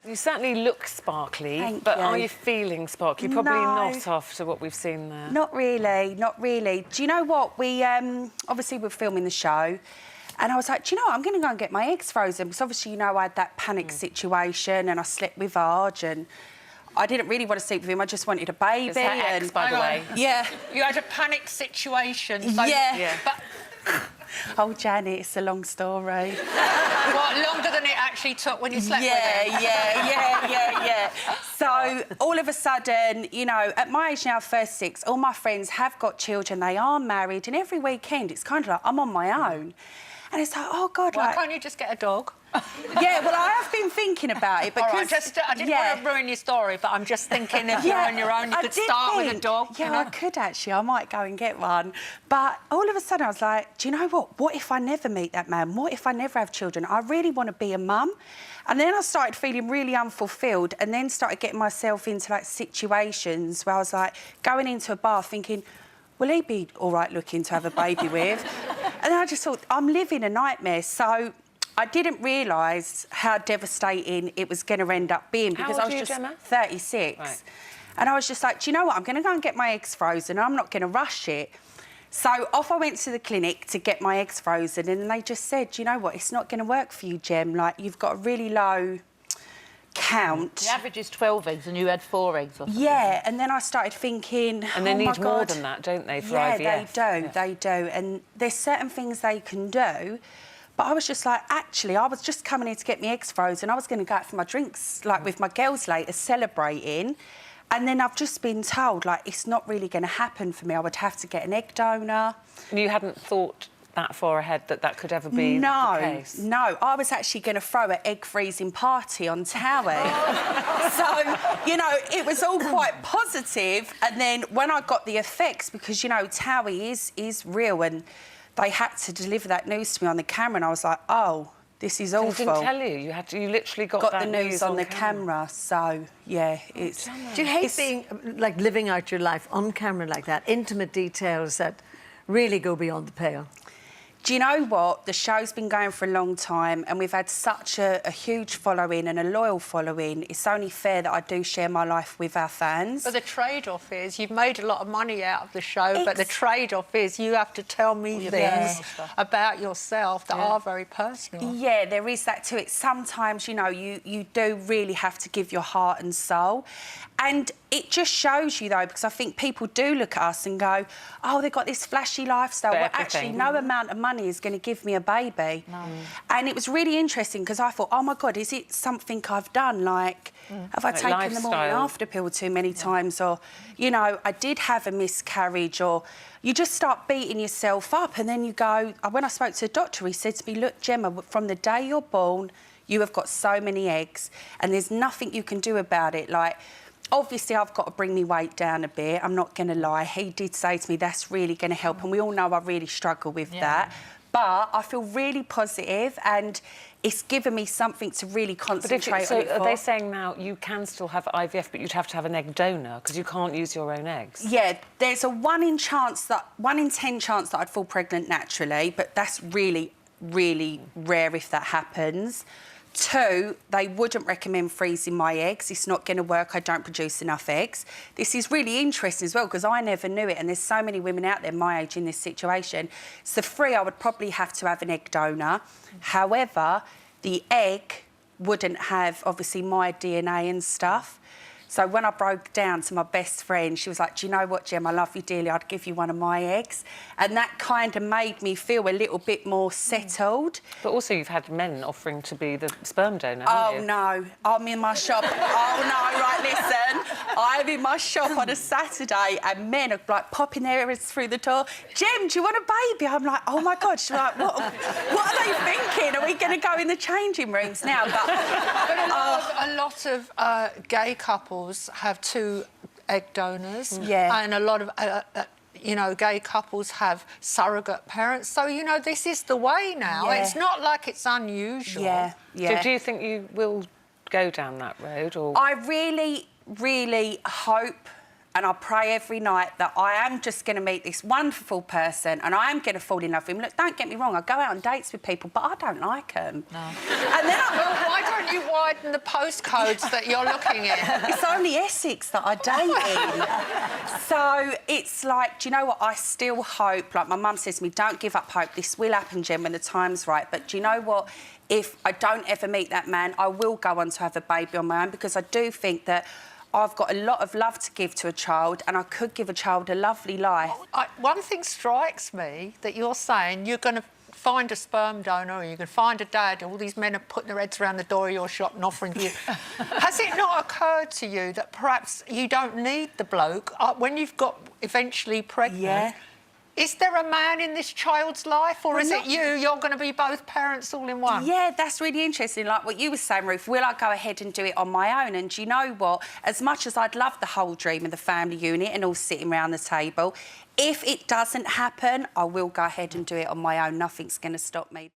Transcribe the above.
You certainly look sparkly, Thank but you. are you feeling sparkly? Probably No. not after what we've seen there. Not really, not really. Do you know what? We, obviously, we're filming the show, and I was like, do you know what? I'm going to go and get my eggs frozen, because obviously, you know, I had that panic situation, and I slept with Arj, and I didn't really want to sleep with him. I just wanted a baby. It's her ex, by the way. Yeah. You had a panic situation. So Yeah. But Oh, Janet, it's a long story. what, longer than it actually took when you slept with him? Yeah. So, all of a sudden, you know, at my age now, 36, all my friends have got children, they are married, and every weekend it's kind of like I'm on my own. And it's like, oh, God, Why like... can't you just get a dog? Yeah, well, I have been thinking about it, because... All right, I didn't want to ruin your story, but I'm just thinking if you're on your own, you I could did start think, with a dog. Yeah, you know? I could, actually. I might go and get one. But all of a sudden, I was like, do you know what? What if I never meet that man? What if I never have children? I really want to be a mum. And then I started feeling really unfulfilled, and then started getting myself into, like, situations where I was, like, going into a bar thinking, will he be all right looking to have a baby with? And then I just thought, I'm living a nightmare. So I didn't realise how devastating it was going to end up being, because How I old was are you, just Gemma? 36. Right. And I was just like, do you know what? I'm going to go and get my eggs frozen. I'm not going to rush it. So off I went to the clinic to get my eggs frozen, and they just said, do you know what? It's not going to work for you, Gem. Like, you've got a really low count. The average is 12 eggs, and you had 4 eggs or something. Yeah, and then I started thinking, And they oh, my need more God. than that, don't they, for Yeah, IVF? they do. And there's certain things they can do. But I was just like, actually, I was just coming here to get my eggs frozen. I was going to go out for my drinks, like, with my girls later, celebrating. And then I've just been told, like, it's not really going to happen for me. I would have to get an egg donor. And you hadn't thought that far ahead that could ever be the case? No. I was actually going to throw an egg freezing party on TOWIE. So, you know, it was all quite positive. And then when I got the effects, because, you know, TOWIE is real, and they had to deliver that news to me on the camera, and I was like, oh, this is awful. They didn't tell you? You literally got that the news on the camera. So, yeah, it's... Do you hate being, like, living out your life on camera like that? Intimate details that really go beyond the pale? Do you know what? The show's been going for a long time, and we've had such a huge following and a loyal following. It's only fair that I do share my life with our fans. But the trade-off is you've made a lot of money out of the show, but the trade-off is you have to tell me things about yourself that are very personal. Yeah, there is that to it. Sometimes, you know, you do really have to give your heart and soul. And it just shows you, though, because I think people do look at us and go, oh, they've got this flashy lifestyle. Well, actually, no amount of money is going to give me a baby. No. And it was really interesting, because I thought, oh, my God, is it something I've done? Like, have I taken the morning after pill too many times? Or, you know, I did have a miscarriage, or... You just start beating yourself up, and then you go... When I spoke to the doctor, he said to me, look, Gemma, from the day you're born, you have got so many eggs, and there's nothing you can do about it. Like... Obviously, I've got to bring my weight down a bit, I'm not going to lie. He did say to me, that's really going to help, and we all know I really struggle with that. But I feel really positive, and it's given me something to really concentrate on. So are they saying now you can still have IVF, but you'd have to have an egg donor, because you can't use your own eggs? Yeah, there's a 1 in 10 chance that I'd fall pregnant naturally, but that's really, really rare if that happens. 2, they wouldn't recommend freezing my eggs. It's not going to work. I don't produce enough eggs. This is really interesting as well, because I never knew it, and there's so many women out there my age in this situation. So 3, I would probably have to have an egg donor. However, the egg wouldn't have, obviously, my DNA and stuff. So when I broke down to my best friend, she was like, do you know what, Gem, I love you dearly, I'd give you one of my eggs. And that kind of made me feel a little bit more settled. But also you've had men offering to be the sperm donor, haven't you? No, I'm in my shop. Oh, no, right, listen. I'm in my shop on a Saturday, and men are, like, popping their heads through the door. Gem, do you want a baby? I'm like, oh, my God. She's like, what are they thinking? Are we going to go in the changing rooms now? But a lot of gay couples have 2 egg donors. Yeah. And a lot of, you know, gay couples have surrogate parents. So, you know, this is the way now. Yeah. It's not like it's unusual. Yeah. So do you think you will go down that road, or...? I really, really hope and I pray every night that I am just going to meet this wonderful person and I am going to fall in love with him. Look, don't get me wrong, I go out on dates with people, but I don't like them. No. And then Well, why don't you widen the postcodes that you're looking at? It's only Essex that I date in. So it's like, do you know what? I still hope, like my mum says to me, don't give up hope. This will happen, Jem, when the time's right. But do you know what? If I don't ever meet that man, I will go on to have a baby on my own, because I do think that I've got a lot of love to give to a child, and I could give a child a lovely life. One thing strikes me, that you're saying you're going to find a sperm donor, or you can find a dad. All these men are putting their heads around the door of your shop and offering you. Has it not occurred to you that perhaps you don't need the bloke when you've got eventually pregnant? Yeah. Is there a man in this child's life, or is it you? You're going to be both parents all in one? Yeah, that's really interesting. Like what you were saying, Ruth, will I go ahead and do it on my own? And do you know what? As much as I'd love the whole dream of the family unit and all sitting around the table, if it doesn't happen, I will go ahead and do it on my own. Nothing's going to stop me.